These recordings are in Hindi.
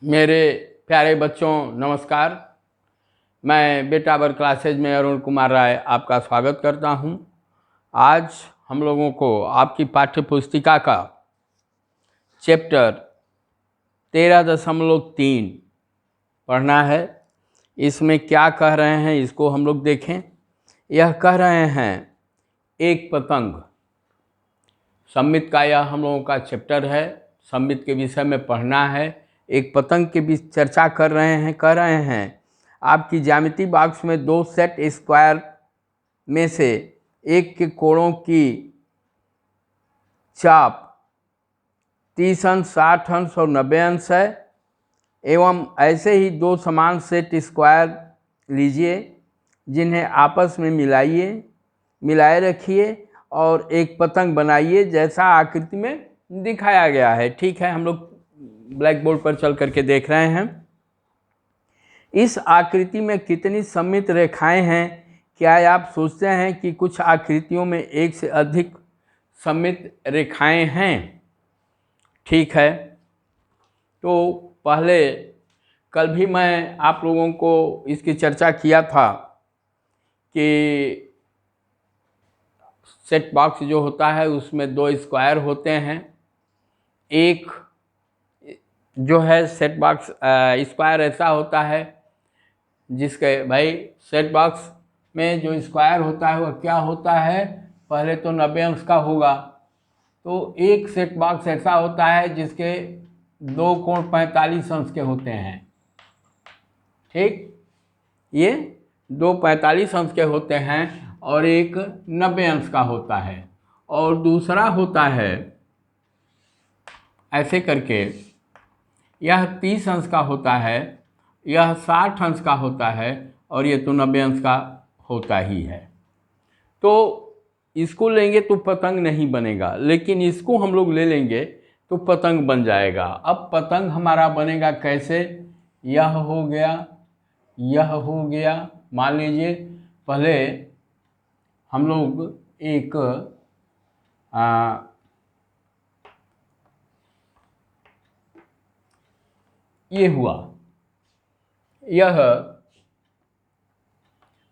मेरे प्यारे बच्चों नमस्कार। मैं बेटा बर क्लासेज में अरुण कुमार राय आपका स्वागत करता हूं। आज हम लोगों को आपकी पाठ्य पुस्तिका का चैप्टर 13.3 पढ़ना है। इसमें क्या कह रहे हैं इसको हम लोग देखें। यह कह रहे हैं एक पतंग। सम्मित का यह हम लोगों का चैप्टर है। सम्मित के विषय में पढ़ना है। एक पतंग के बीच चर्चा कर रहे हैं। कह रहे हैं आपकी ज्यामिति बॉक्स में दो सेट स्क्वायर में से एक के कोणों की चाप 30 अंश, 60 अंश और 90 अंश है एवं ऐसे ही दो समान सेट स्क्वायर लीजिए जिन्हें आपस में मिलाए रखिए और एक पतंग बनाइए जैसा आकृति में दिखाया गया है। ठीक है, हम लोग ब्लैक बोर्ड पर चल करके देख रहे हैं। इस आकृति में कितनी सममित रेखाएं हैं? क्या आप सोचते हैं कि कुछ आकृतियों में एक से अधिक सममित रेखाएं हैं? ठीक है, तो पहले कल भी मैं आप लोगों को इसकी चर्चा किया था कि सेट बॉक्स जो होता है उसमें दो स्क्वायर होते हैं। एक जो है सेट बॉक्स स्क्वायर ऐसा होता है जिसके भाई सेट बॉक्स में जो स्क्वायर होता है वह क्या होता है, पहले तो 90 अंश का होगा। तो एक सेट बॉक्स ऐसा होता है जिसके दो कोण 45 अंश के होते हैं। ठीक, ये दो 45 अंश के होते हैं और एक 90 अंश का होता है। और दूसरा होता है ऐसे करके, यह 30 अंश का होता है, यह 60 अंश का होता है और ये तो 90 अंश का होता ही है। तो इसको लेंगे तो पतंग नहीं बनेगा, लेकिन इसको हम लोग ले लेंगे तो पतंग बन जाएगा। अब पतंग हमारा बनेगा कैसे? यह हो गया, यह हो गया। मान लीजिए पहले हम लोग एक ये हुआ, यह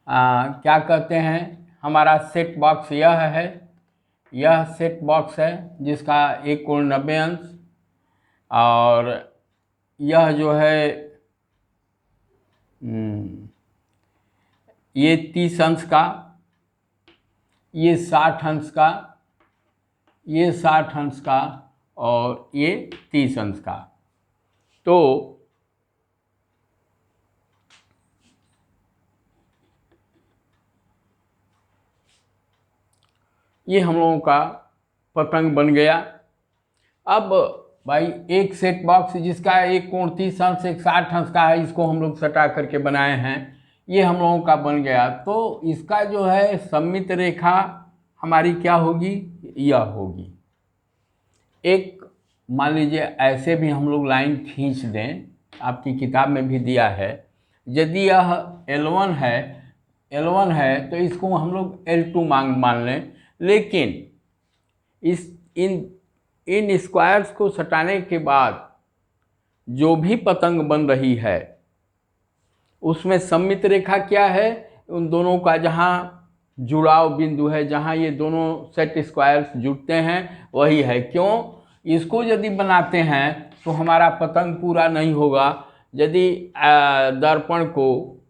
क्या कहते हैं, हमारा सेट बॉक्स यह है। यह सेट बॉक्स है जिसका एक कोण 90 अंश और यह जो है ये 30 अंश का, ये 60 अंश का, ये 60 अंश का और ये 30 अंश का। तो ये हम लोगों का पतंग बन गया। अब भाई एक सेट बॉक्स जिसका एक कोण 30 अंश, एक 60 अंश का है, इसको हम लोग सटा करके बनाए हैं, ये हम लोगों का बन गया। तो इसका जो है सममित रेखा हमारी क्या होगी? यह होगी। एक मान लीजिए ऐसे भी हम लोग लाइन खींच दें, आपकी किताब में भी दिया है। यदि यह L1 है तो इसको हम लोग L2 मान लें। लेकिन इन स्क्वायर्स को सटाने के बाद जो भी पतंग बन रही है उसमें सममित रेखा क्या है? उन दोनों का जहाँ जुड़ाव बिंदु है, जहाँ ये दोनों सेट स्क्वायर्स जुड़ते हैं, वही है। क्यों? इसको यदि बनाते हैं तो हमारा पतंग पूरा नहीं होगा। यदि दर्पण को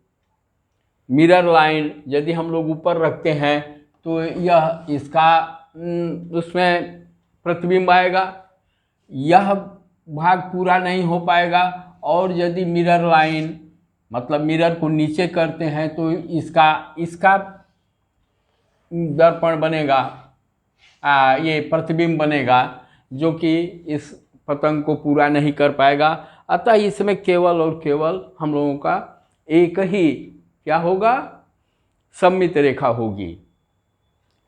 मिरर लाइन यदि हम लोग ऊपर रखते हैं तो यह इसका उसमें प्रतिबिंब आएगा, यह भाग पूरा नहीं हो पाएगा। और यदि मिरर लाइन मतलब मिरर को नीचे करते हैं तो इसका दर्पण बनेगा, ये प्रतिबिंब बनेगा, जो कि इस पतंग को पूरा नहीं कर पाएगा। अतः इसमें केवल और केवल हम लोगों का एक ही क्या होगा? सममित रेखा होगी।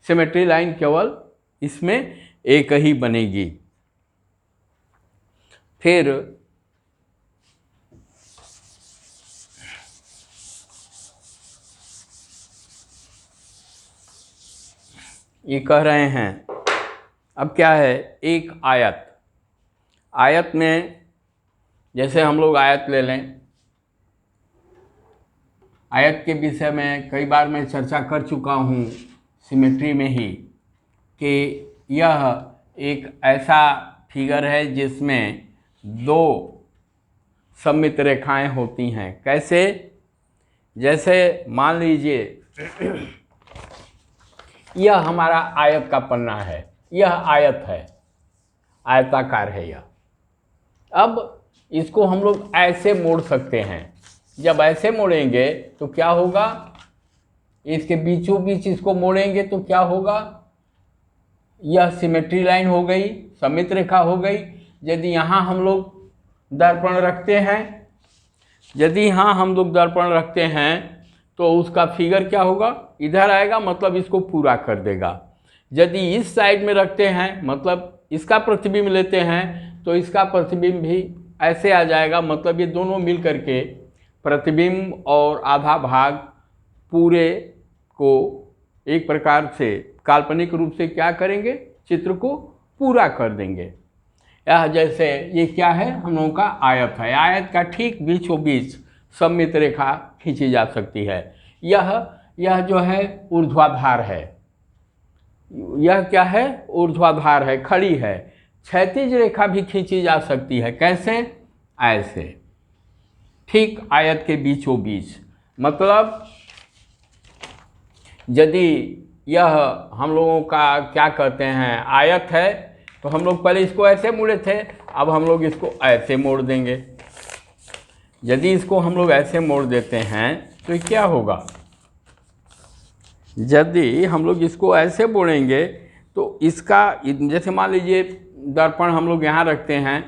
सिमेट्री लाइन केवल इसमें एक ही बनेगी। फिर ये कह रहे हैं, अब क्या है, एक आयत में जैसे हम लोग आयत ले लें, आयत के विषय में कई बार मैं चर्चा कर चुका हूँ सिमेट्री में ही, कि यह एक ऐसा फिगर है जिसमें दो सममित रेखाएं होती हैं। कैसे? जैसे मान लीजिए यह हमारा आयत का पन्ना है, यह आयत है, आयताकार है यह। अब इसको हम लोग ऐसे मोड़ सकते हैं। जब ऐसे मोड़ेंगे तो क्या होगा, इसके बीचों बीच इसको मोड़ेंगे तो क्या होगा, यह सिमेट्री लाइन हो गई, सममित रेखा हो गई। यदि यहाँ हम लोग दर्पण रखते हैं, यदि यहाँ हम लोग दर्पण रखते हैं तो उसका फिगर क्या होगा, इधर आएगा, मतलब इसको पूरा कर देगा। यदि इस साइड में रखते हैं, मतलब इसका प्रतिबिंब लेते हैं, तो इसका प्रतिबिंब भी ऐसे आ जाएगा, मतलब ये दोनों मिल करके प्रतिबिंब और आधा भाग पूरे को एक प्रकार से काल्पनिक रूप से क्या करेंगे, चित्र को पूरा कर देंगे। यह जैसे ये क्या है, हम लोगों का आयत है, आयत का ठीक बीचों बीच सममित रेखा खींची जा सकती है। यह जो है ऊर्ध्वाधर है, यह क्या है, ऊर्ध्वाधर है, खड़ी है। क्षैतिज रेखा भी खींची जा सकती है। कैसे? ऐसे, ठीक आयत के बीचों बीच। मतलब यदि यह हम लोगों का क्या कहते हैं आयत है, तो हम लोग पहले इसको ऐसे मोड़े थे, अब हम लोग इसको ऐसे मोड़ देंगे। यदि इसको हम लोग ऐसे मोड़ देते हैं तो क्या होगा, यदि हम लोग इसको ऐसे मोड़ेंगे तो इसका, जैसे मान लीजिए दर्पण हम लोग यहाँ रखते हैं,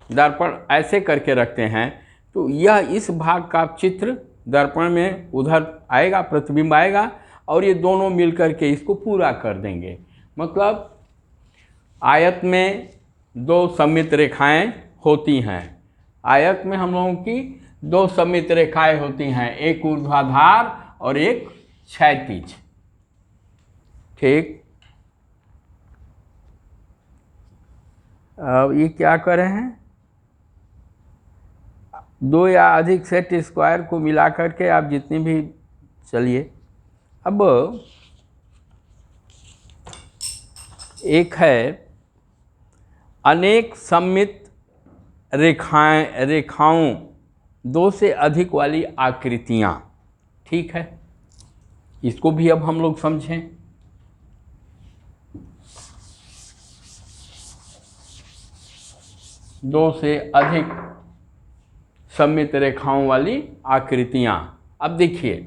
दर्पण ऐसे करके रखते हैं, तो यह इस भाग का चित्र दर्पण में उधर आएगा, प्रतिबिंब आएगा, और ये दोनों मिल करके इसको पूरा कर देंगे। मतलब आयत में दो सममित रेखाएं होती हैं, आयत में हम लोगों की दो सममित रेखाएं होती हैं, एक ऊर्ध्वाधर और एक क्षैतिज। ठीक, अब ये क्या कर रहे हैं, दो या अधिक सेट स्क्वायर को मिला करके आप जितनी भी, चलिए अब एक है अनेक सममित रेखाओं दो से अधिक वाली आकृतियाँ। ठीक है, इसको भी अब हम लोग समझें। दो से अधिक सममित रेखाओं वाली आकृतियाँ। अब देखिए,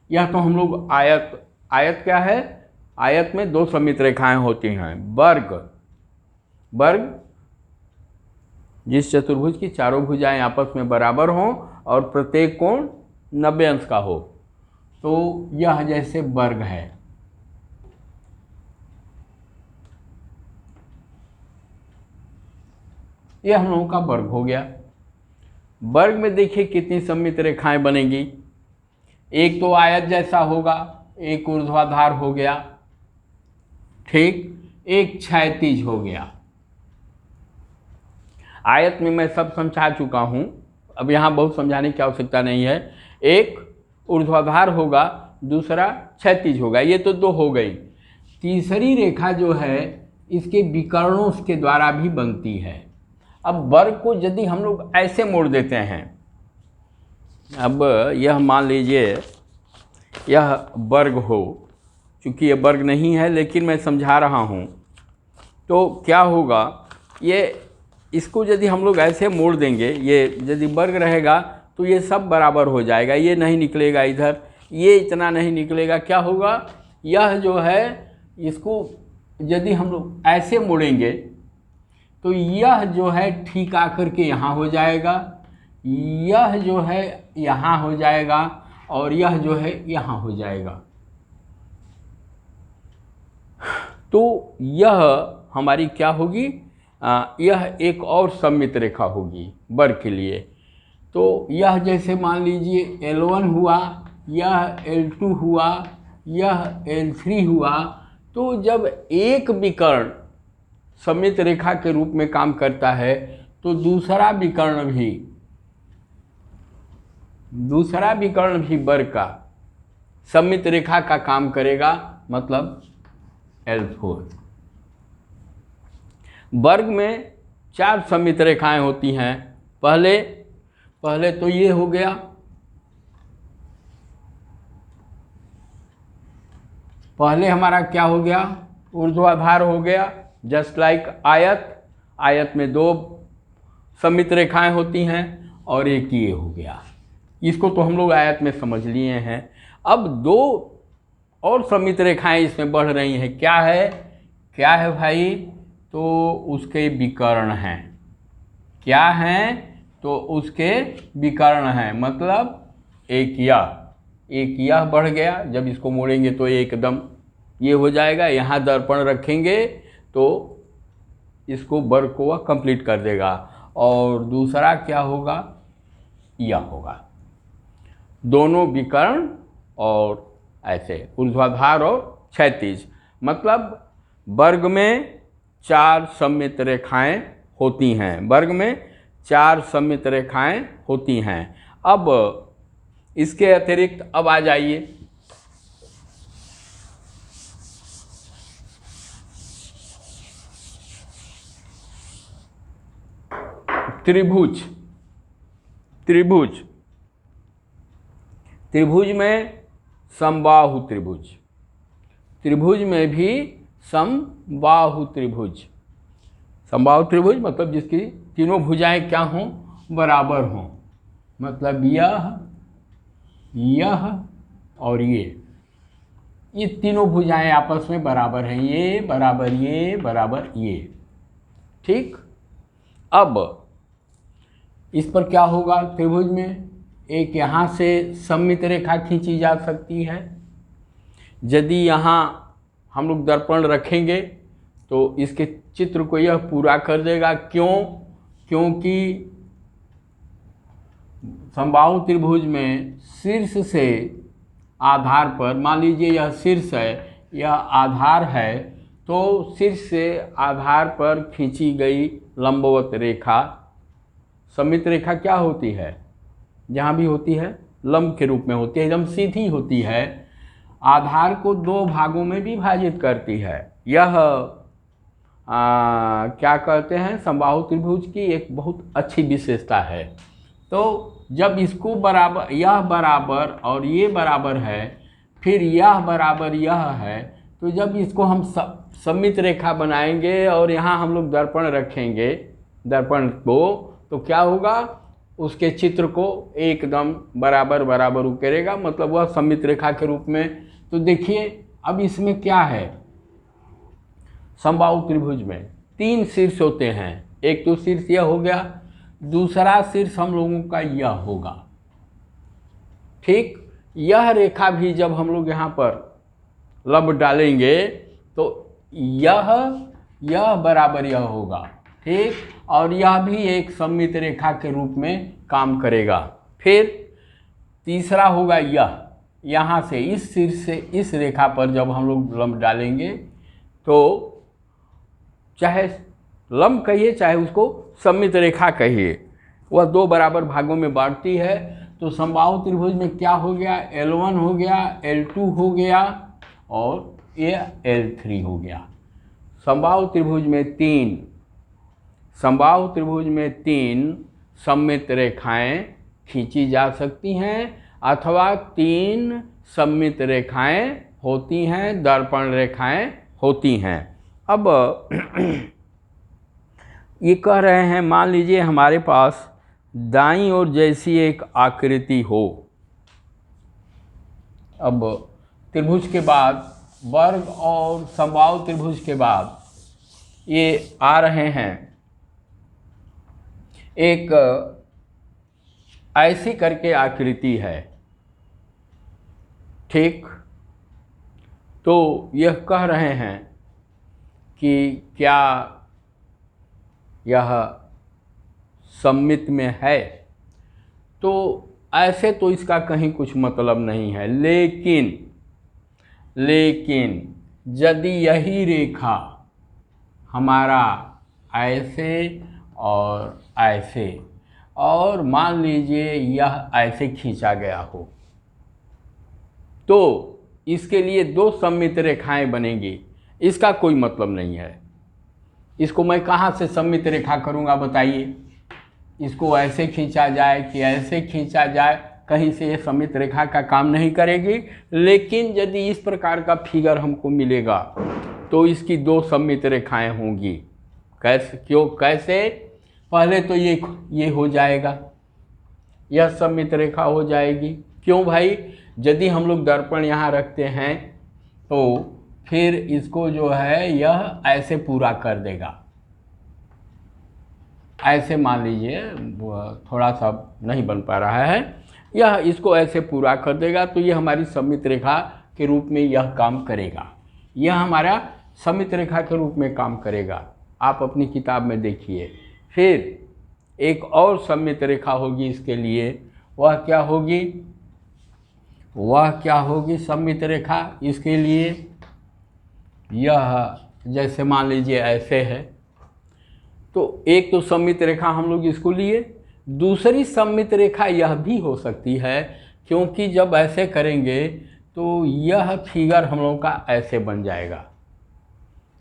यह तो हम लोग आयत क्या है, आयत में दो सममित रेखाएं होती हैं। वर्ग जिस चतुर्भुज की चारों भुजाएं आपस में बराबर हों और प्रत्येक कोण 90 अंश का हो, तो यह जैसे वर्ग है। यह हम लोगों का वर्ग हो गया। वर्ग में देखिए कितनी सममित रेखाएं बनेंगी, एक तो आयत जैसा होगा, एक ऊर्ध्वाधर हो गया, ठीक, एक क्षैतिज हो गया। आयत में मैं सब समझा चुका हूँ, अब यहाँ बहुत समझाने की आवश्यकता नहीं है। एक ऊर्ध्वाधर होगा, दूसरा क्षैतिज होगा, ये तो दो हो गई। तीसरी रेखा जो है इसके विकर्णों के द्वारा भी बनती है। अब वर्ग को यदि हम लोग ऐसे मोड़ देते हैं, अब यह मान लीजिए यह वर्ग हो, चूँकि यह वर्ग नहीं है लेकिन मैं समझा रहा हूँ, तो क्या होगा, ये इसको यदि हम लोग ऐसे मोड़ देंगे, ये यदि वर्ग रहेगा तो ये सब बराबर हो जाएगा, ये नहीं निकलेगा इधर, ये इतना नहीं निकलेगा। क्या होगा, यह जो है इसको यदि हम लोग ऐसे मोड़ेंगे तो यह जो है ठीक आकर के यहाँ हो जाएगा, यह जो है यहाँ हो जाएगा, और यह जो है यहाँ हो जाएगा। तो यह हमारी क्या होगी, यह एक और सममित रेखा होगी वर्ग के लिए। तो यह जैसे मान लीजिए L1 हुआ, यह L2 हुआ, यह L3 हुआ। तो जब एक विकर्ण सममित रेखा के रूप में काम करता है तो दूसरा विकर्ण भी वर्ग का सममित रेखा का काम करेगा, मतलब L4। वर्ग में 4 सममित रेखाएं होती हैं। पहले तो ये हो गया, पहले हमारा क्या हो गया, ऊर्ध्वाधर हो गया, जस्ट लाइक आयत में 2 सममित रेखाएं होती हैं और एक ये हो गया। इसको तो हम लोग आयत में समझ लिए हैं। अब 2 और सममित रेखाएं इसमें बढ़ रही हैं। क्या है भाई, तो उसके विकर्ण हैं। क्या हैं, तो उसके विकर्ण हैं, मतलब एक यह बढ़ गया। जब इसको मोड़ेंगे तो एकदम ये हो जाएगा। यहाँ दर्पण रखेंगे तो इसको वर्ग को वह कंप्लीट कर देगा। और दूसरा क्या होगा, यह होगा। दोनों विकर्ण और ऐसे ऊर्ध्वाधर और क्षैतिज, मतलब वर्ग में 4 सममित रेखाएं होती हैं। वर्ग में 4 सममित रेखाएं होती हैं। अब इसके अतिरिक्त अब आ जाइए, त्रिभुज में समबाहु त्रिभुज में भी समबाहु त्रिभुज मतलब जिसकी तीनों भुजाएं क्या हों, बराबर हों। मतलब यह और ये तीनों भुजाएं आपस में बराबर हैं, ये बराबर ये। ठीक। अब इस पर क्या होगा, त्रिभुज में एक यहाँ से सममित रेखा खींची जा सकती है। यदि यहाँ हम लोग दर्पण रखेंगे तो इसके चित्र को यह पूरा कर देगा। क्योंकि समबाहु त्रिभुज में शीर्ष से आधार पर, मान लीजिए यह शीर्ष है, यह आधार है, तो शीर्ष से आधार पर खींची गई लंबवत रेखा सममित रेखा क्या होती है, जहाँ भी होती है लंब के रूप में होती है, एकदम सीधी होती है। आधार को 2 भागों में विभाजित करती है। यह क्या कहते हैं, समबाहु त्रिभुज की एक बहुत अच्छी विशेषता है। तो जब इसको बराबर, यह बराबर और ये बराबर है, फिर यह बराबर यह है, तो जब इसको हम सममित रेखा बनाएंगे और यहाँ हम लोग दर्पण रखेंगे, दर्पण को, तो क्या होगा, उसके चित्र को एकदम बराबर उकेरेगा, मतलब वह सममित रेखा के रूप में। तो देखिए अब इसमें क्या है, समबाहु त्रिभुज में 3 शीर्ष होते हैं। एक तो शीर्ष यह हो गया, दूसरा शीर्ष हम लोगों का यह होगा। ठीक। यह रेखा भी जब हम लोग यहाँ पर लंब डालेंगे तो यह बराबर यह होगा। ठीक। और यह भी एक सममित रेखा के रूप में काम करेगा। फिर तीसरा होगा यहाँ से, इस शीर्ष से इस रेखा पर जब हम लोग लंब डालेंगे तो चाहे लंब कहिए चाहे उसको सममित रेखा कहिए, वह 2 बराबर भागों में बांटती है। तो समबाहु त्रिभुज में क्या हो गया, L1 हो गया, L2 हो गया और ये L3 हो गया। समबाहु त्रिभुज में 3 सममित रेखाएं खींची जा सकती हैं, अथवा 3 सममित रेखाएं होती हैं, दर्पण रेखाएं होती हैं। अब ये कह रहे हैं, मान लीजिए हमारे पास दाईं ओर जैसी एक आकृति हो। अब त्रिभुज के बाद, वर्ग और समबाहु त्रिभुज के बाद ये आ रहे हैं, एक ऐसी करके आकृति है। ठीक। तो यह कह रहे हैं कि क्या यह सममित में है, तो ऐसे तो इसका कहीं कुछ मतलब नहीं है। लेकिन यदि यही रेखा हमारा ऐसे और ऐसे, और मान लीजिए यह ऐसे खींचा गया हो, तो इसके लिए दो सममित रेखाएं बनेंगी। इसका कोई मतलब नहीं है। इसको मैं कहाँ से सममित रेखा करूँगा बताइए? इसको ऐसे खींचा जाए कि ऐसे खींचा जाए, कहीं से ये सममित रेखा का काम नहीं करेगी। लेकिन यदि इस प्रकार का फिगर हमको मिलेगा तो इसकी दो सममित रेखाएं होंगी। कैसे? क्यों? कैसे? पहले तो ये हो जाएगा, यह सममित रेखा हो जाएगी। क्यों भाई? यदि हम लोग दर्पण यहाँ रखते हैं तो फिर इसको जो है यह ऐसे पूरा कर देगा। ऐसे मान लीजिए, थोड़ा सा नहीं बन पा रहा है, यह इसको ऐसे पूरा कर देगा, तो यह हमारी सममित रेखा के रूप में यह काम करेगा। यह हमारा सममित रेखा के रूप में काम करेगा। आप अपनी किताब में देखिए। फिर एक और सममित रेखा होगी इसके लिए। वह क्या होगी? वह क्या होगी सममित रेखा इसके लिए? यह जैसे मान लीजिए ऐसे है, तो एक तो सममित रेखा हम लोग इसको लिए। दूसरी सममित रेखा यह भी हो सकती है, क्योंकि जब ऐसे करेंगे तो यह फिगर हम लोग का ऐसे बन जाएगा।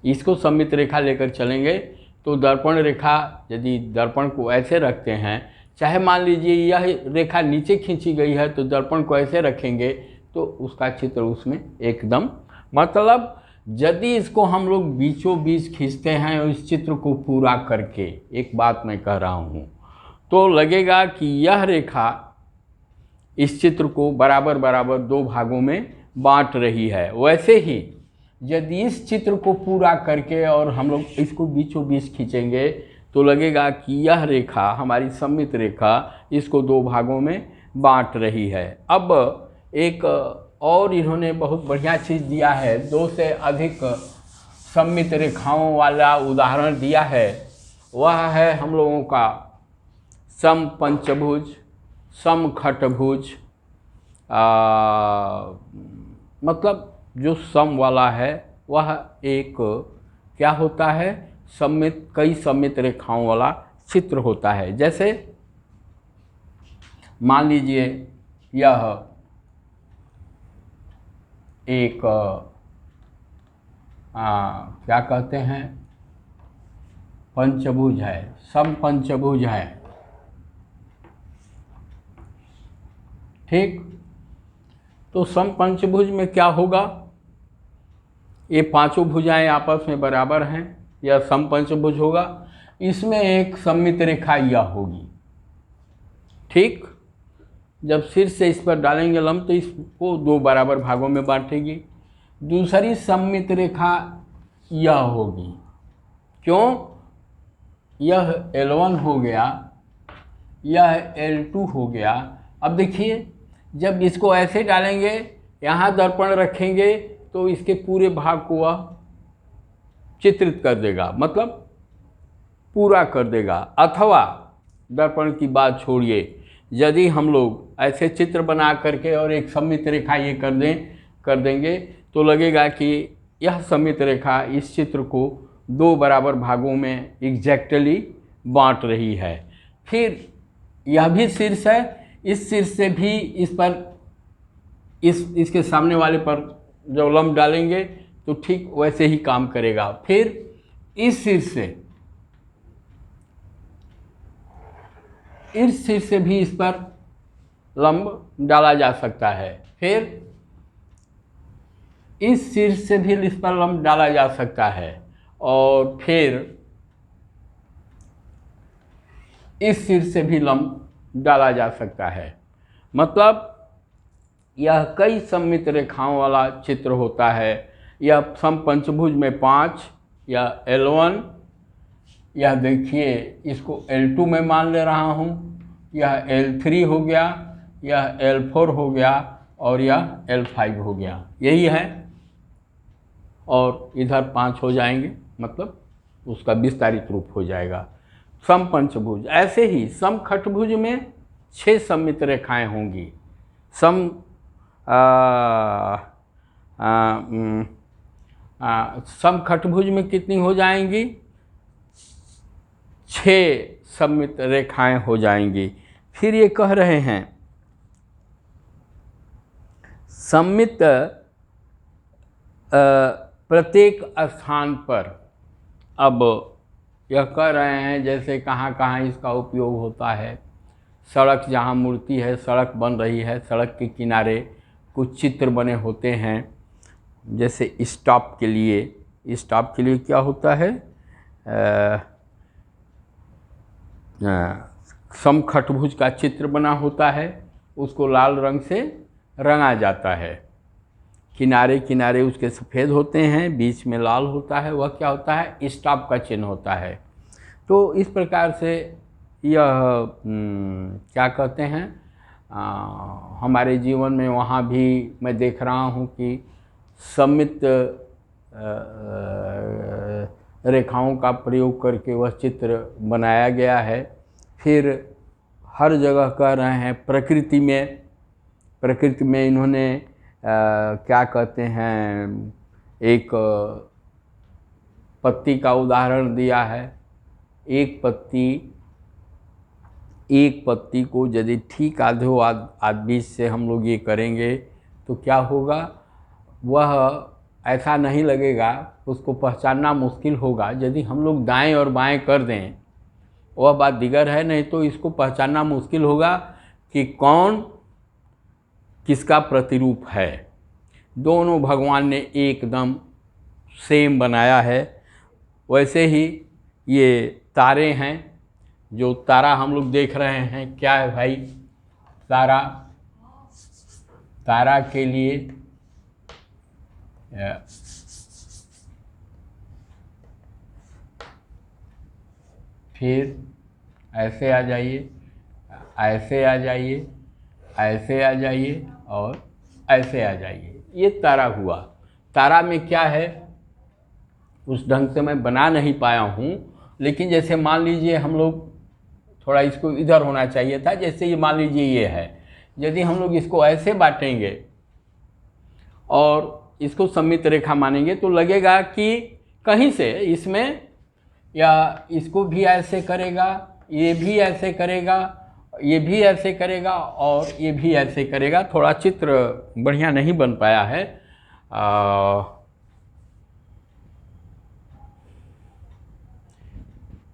इसको सममित रेखा लेकर चलेंगे तो दर्पण रेखा, यदि दर्पण को ऐसे रखते हैं, चाहे मान लीजिए यह रेखा नीचे खींची गई है, तो दर्पण को ऐसे रखेंगे तो उसका चित्र उसमें एकदम, मतलब यदि इसको हम लोग बीचों बीच खींचते हैं इस चित्र को पूरा करके, एक बात मैं कह रहा हूँ, तो लगेगा कि यह रेखा इस चित्र को बराबर बराबर दो भागों में बांट रही है। वैसे ही यदि इस चित्र को पूरा करके और हम लोग इसको बीचों बीच खींचेंगे तो लगेगा कि यह रेखा, हमारी सममित रेखा, इसको दो भागों में बांट रही है। अब एक और इन्होंने बहुत बढ़िया चीज़ दिया है, दो से अधिक सममित रेखाओं वाला उदाहरण दिया है। वह है हम लोगों का समपंचभुज, समखटभुज। मतलब जो सम वाला है वह एक क्या होता है? सममित, कई सममित रेखाओं वाला चित्र होता है। जैसे मान लीजिए यह एक क्या कहते हैं, पंचभुज है, समपंचभुज है, ठीक। तो समपंचभुज में क्या होगा? ये पांचों भुजाएं आपस में बराबर हैं, यह समपंचभुज होगा। इसमें एक सममित रेखा यह होगी, ठीक। जब सिर से इस पर डालेंगे लंब तो इसको दो बराबर भागों में बांटेगी। दूसरी सममित रेखा यह होगी। क्यों? यह L1 हो गया, यह L2 हो गया। अब देखिए, जब इसको ऐसे डालेंगे, यहाँ दर्पण रखेंगे तो इसके पूरे भाग को वह चित्रित कर देगा, मतलब पूरा कर देगा। अथवा दर्पण की बात छोड़िए, यदि हम लोग ऐसे चित्र बना करके और एक सममित रेखा ये कर देंगे तो लगेगा कि यह सममित रेखा इस चित्र को दो बराबर भागों में एग्जैक्टली बांट रही है। फिर यह भी शीर्ष है, इस शीर्ष से भी इस पर, इसके सामने वाले पर जब लंब डालेंगे तो ठीक वैसे ही काम करेगा। फिर इस शीर्ष से भी इस पर लंब डाला जा सकता है। फिर इस शीर्ष से भी इस पर लंब डाला जा सकता है, और फिर इस शीर्ष से भी लंब डाला जा सकता है। मतलब यह कई सममित रेखाओं वाला चित्र होता है। यह समपंचभुज में 5, यह L1, यह देखिए इसको L2 में मान ले रहा हूँ, यह L3 हो गया, यह L4 हो गया और यह L5 हो गया, यही है। और इधर 5 हो जाएंगे, मतलब उसका विस्तारित रूप हो जाएगा समपंचभुज। ऐसे ही समखटभुज में 6 सममित रेखाएं होंगी। समखटभुज में कितनी हो जाएंगी? 6 सममित रेखाएं हो जाएंगी। फिर ये कह रहे हैं सममित प्रत्येक स्थान पर, अब यह कह रहे हैं जैसे कहाँ कहाँ इसका उपयोग होता है। सड़क जहाँ मूर्ति है, सड़क बन रही है, सड़क के किनारे कुछ चित्र बने होते हैं। जैसे स्टॉप के लिए क्या होता है, समखटभुज का चित्र बना होता है, उसको लाल रंग से रंगा जाता है। किनारे किनारे उसके सफ़ेद होते हैं, बीच में लाल होता है, वह क्या होता है, स्टॉप का चिन्ह होता है। तो इस प्रकार से यह क्या कहते हैं, हमारे जीवन में वहाँ भी मैं देख रहा हूँ कि सममित रेखाओं का प्रयोग करके वह चित्र बनाया गया है। फिर हर जगह कह रहे हैं प्रकृति में इन्होंने क्या कहते हैं, एक पत्ती का उदाहरण दिया है। एक पत्ती को यदि ठीक आध बीच से हम लोग ये करेंगे तो क्या होगा, वह ऐसा नहीं लगेगा, उसको पहचानना मुश्किल होगा। यदि हम लोग दाएं और बाएं कर दें वह बात दिगर है, नहीं तो इसको पहचानना मुश्किल होगा कि कौन किसका प्रतिरूप है। दोनों भगवान ने एकदम सेम बनाया है। वैसे ही ये तारे हैं, जो तारा हम लोग देख रहे हैं, क्या है भाई, तारा के लिए फिर ऐसे आ जाइए, ऐसे आ जाइए, ऐसे आ जाइए और ऐसे आ जाइए, ये तारा हुआ। तारा में क्या है उस ढंग से मैं बना नहीं पाया हूँ, लेकिन जैसे मान लीजिए हम लोग थोड़ा इसको इधर होना चाहिए था, जैसे ये मान लीजिए ये है, यदि हम लोग इसको ऐसे बांटेंगे और इसको सममित रेखा मानेंगे तो लगेगा कि कहीं से इसमें, या इसको भी ऐसे करेगा, ये भी ऐसे करेगा, ये भी ऐसे करेगा और ये भी ऐसे करेगा। थोड़ा चित्र बढ़िया नहीं बन पाया है।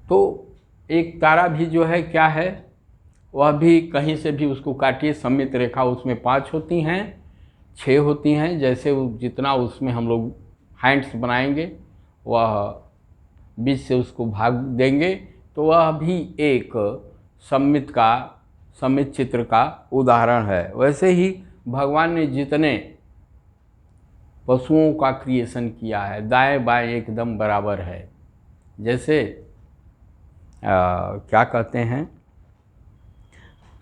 तो एक तारा भी जो है क्या है, वह भी कहीं से भी उसको काटिए, सममित रेखा उसमें 5 होती हैं, 6 होती हैं, जैसे जितना उसमें हम लोग हैंड्स बनाएंगे वह बीच से उसको भाग देंगे तो वह भी एक सममित चित्र का उदाहरण है। वैसे ही भगवान ने जितने पशुओं का क्रिएशन किया है, दाएं बाएं एकदम बराबर है। जैसे क्या कहते हैं,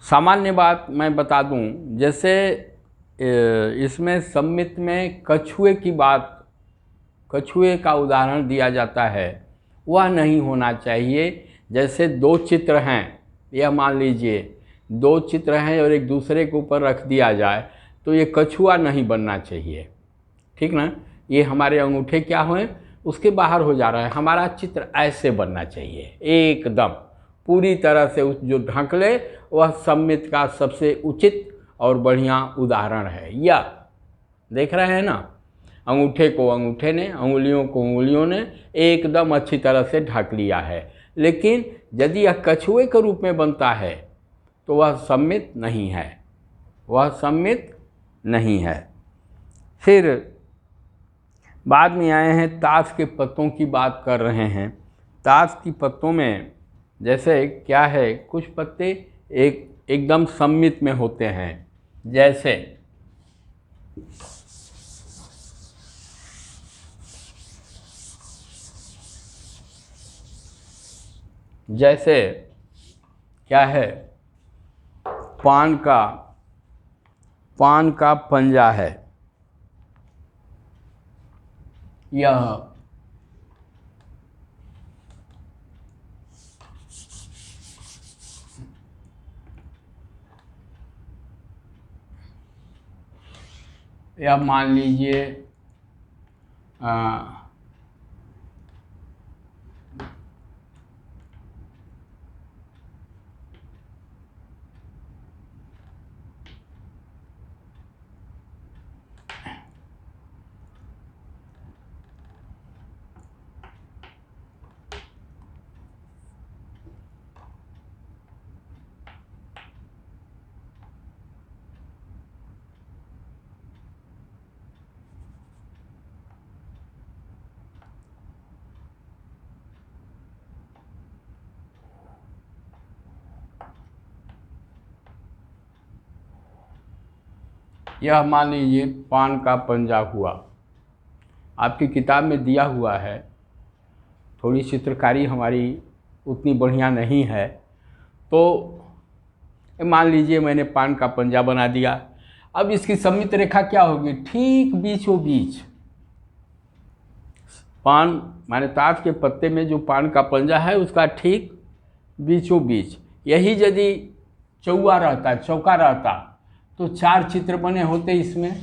सामान्य बात मैं बता दूं, जैसे इसमें सममित में कछुए का उदाहरण दिया जाता है, वह नहीं होना चाहिए। जैसे 2 चित्र हैं, यह मान लीजिए 2 चित्र हैं और एक दूसरे के ऊपर रख दिया जाए तो ये कछुआ नहीं बनना चाहिए, ठीक ना। ये हमारे अंगूठे क्या हुए, उसके बाहर हो जा रहा है। हमारा चित्र ऐसे बनना चाहिए, एकदम पूरी तरह से उस जो ढक ले, वह सममित का सबसे उचित और बढ़िया उदाहरण है। यह देख रहे हैं ना, अंगूठे को अंगूठे ने, अंगुलियों को अंगुलियों ने एकदम अच्छी तरह से ढक लिया है। लेकिन यदि यह कछुए के रूप में बनता है तो वह सममित नहीं है, वह सममित नहीं है। फिर बाद में आए हैं ताश के पत्तों की बात कर रहे हैं। ताश की पत्तों में जैसे क्या है, कुछ पत्ते एकदम सममित में होते हैं। जैसे क्या है, पान का पंजा है, यह मान लीजिए यह मान लीजिए पान का पंजा हुआ, आपकी किताब में दिया हुआ है। थोड़ी चित्रकारी हमारी उतनी बढ़िया नहीं है, तो मान लीजिए मैंने पान का पंजा बना दिया। अब इसकी सममित रेखा क्या होगी? ठीक बीचों बीच, पान माने ताश के पत्ते में जो पान का पंजा है उसका ठीक बीचों बीच। यही यदि चौका रहता तो 4 चित्र बने होते इसमें।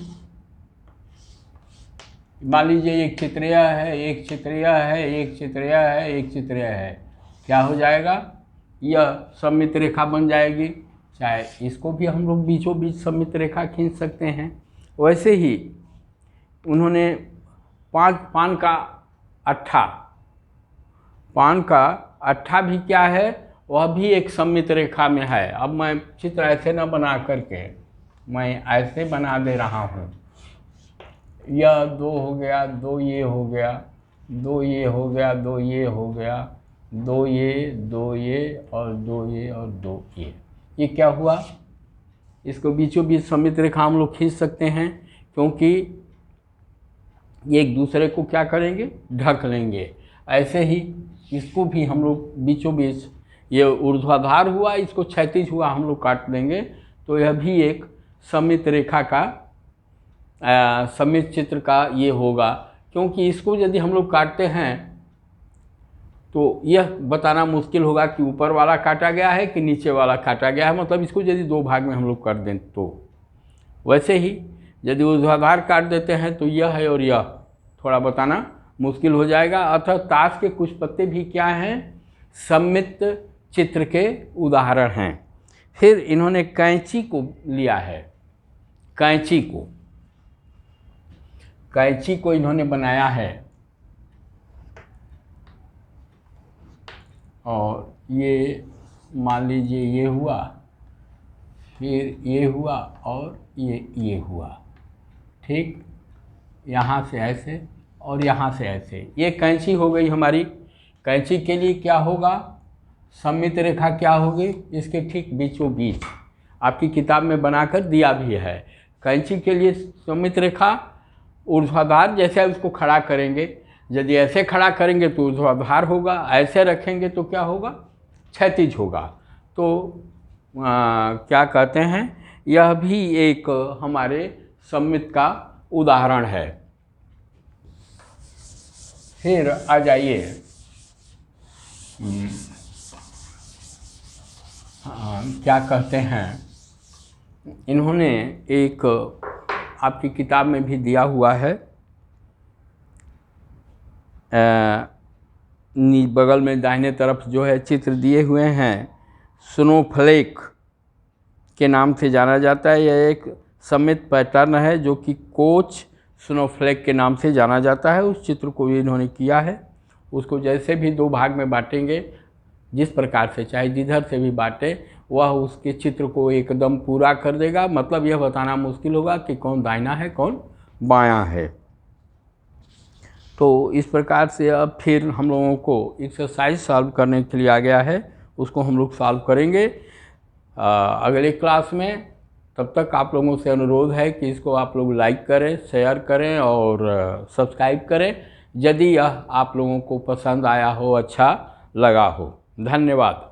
मान लीजिए एक चित्र यह है, एक चित्र यह है, एक चित्र यह है, एक चित्र यह है। क्या हो जाएगा? यह सममित रेखा बन जाएगी। चाहे इसको भी हम लोग बीचों बीच सममित रेखा खींच सकते हैं। वैसे ही उन्होंने पान का अट्ठा भी क्या है? वह भी एक सममित रेखा में है। अब मैं चित्र ऐसे न बना करके मैं ऐसे बना दे रहा हूँ। यह 2 हो गया, 2 ये हो गया, 2 ये हो गया, 2 ये हो गया, 2 ये, 2 ये और 2 ये और 2 ये क्या हुआ? इसको बीचों बीच सममित रेखा हम लोग खींच सकते हैं, क्योंकि ये एक दूसरे को क्या करेंगे? ढक लेंगे। ऐसे ही इसको भी हम लोग बीचों बीच, ये ऊर्ध्वाधर हुआ, इसको क्षैतिज हुआ, हम लोग काट देंगे। तो यह भी एक सममित रेखा का सममित चित्र का ये होगा। क्योंकि इसको यदि हम लोग काटते हैं तो यह बताना मुश्किल होगा कि ऊपर वाला काटा गया है कि नीचे वाला काटा गया है। मतलब इसको यदि 2 भाग में हम लोग कर दें तो। वैसे ही यदि ऊर्ध्वाधर काट देते हैं तो यह है और यह थोड़ा बताना मुश्किल हो जाएगा। अतः ताश के कुछ पत्ते भी क्या हैं? सममित चित्र के उदाहरण हैं। फिर इन्होंने कैंची को लिया है। कैंची को इन्होंने बनाया है, और ये मान लीजिए ये हुआ, फिर ये हुआ और ये हुआ। ठीक, यहाँ से ऐसे और यहाँ से ऐसे। ये कैंची हो गई हमारी। कैंची के लिए क्या होगा? सममित रेखा क्या होगी? इसके ठीक बीचों बीच आपकी किताब में बनाकर दिया भी है। कैंची के लिए सममित रेखा ऊर्ध्वाधर, जैसे उसको खड़ा करेंगे, यदि ऐसे खड़ा करेंगे तो ऊर्ध्वाधर होगा, ऐसे रखेंगे तो क्या होगा? क्षैतिज होगा। तो क्या कहते हैं, यह भी एक हमारे सममित का उदाहरण है। फिर आ जाइए, क्या कहते हैं, इन्होंने एक आपकी किताब में भी दिया हुआ है, बगल में दाहिने तरफ जो है चित्र दिए हुए हैं, स्नोफ्लेक के नाम से जाना जाता है। यह एक सममित पैटर्न है जो कि कोच स्नोफ्लेक के नाम से जाना जाता है। उस चित्र को इन्होंने किया है। उसको जैसे भी 2 भाग में बांटेंगे, जिस प्रकार से चाहे जिधर से भी बांटे, वह उसके चित्र को एकदम पूरा कर देगा। मतलब यह बताना मुश्किल होगा कि कौन दाहिना है कौन बायां है। तो इस प्रकार से अब फिर हम लोगों को एक्सरसाइज सॉल्व करने के लिए आ गया है, उसको हम लोग सॉल्व करेंगे अगले क्लास में। तब तक आप लोगों से अनुरोध है कि इसको आप लोग लाइक करें, शेयर करें और सब्सक्राइब करें, यदि यह आप लोगों को पसंद आया हो, अच्छा लगा हो। धन्यवाद।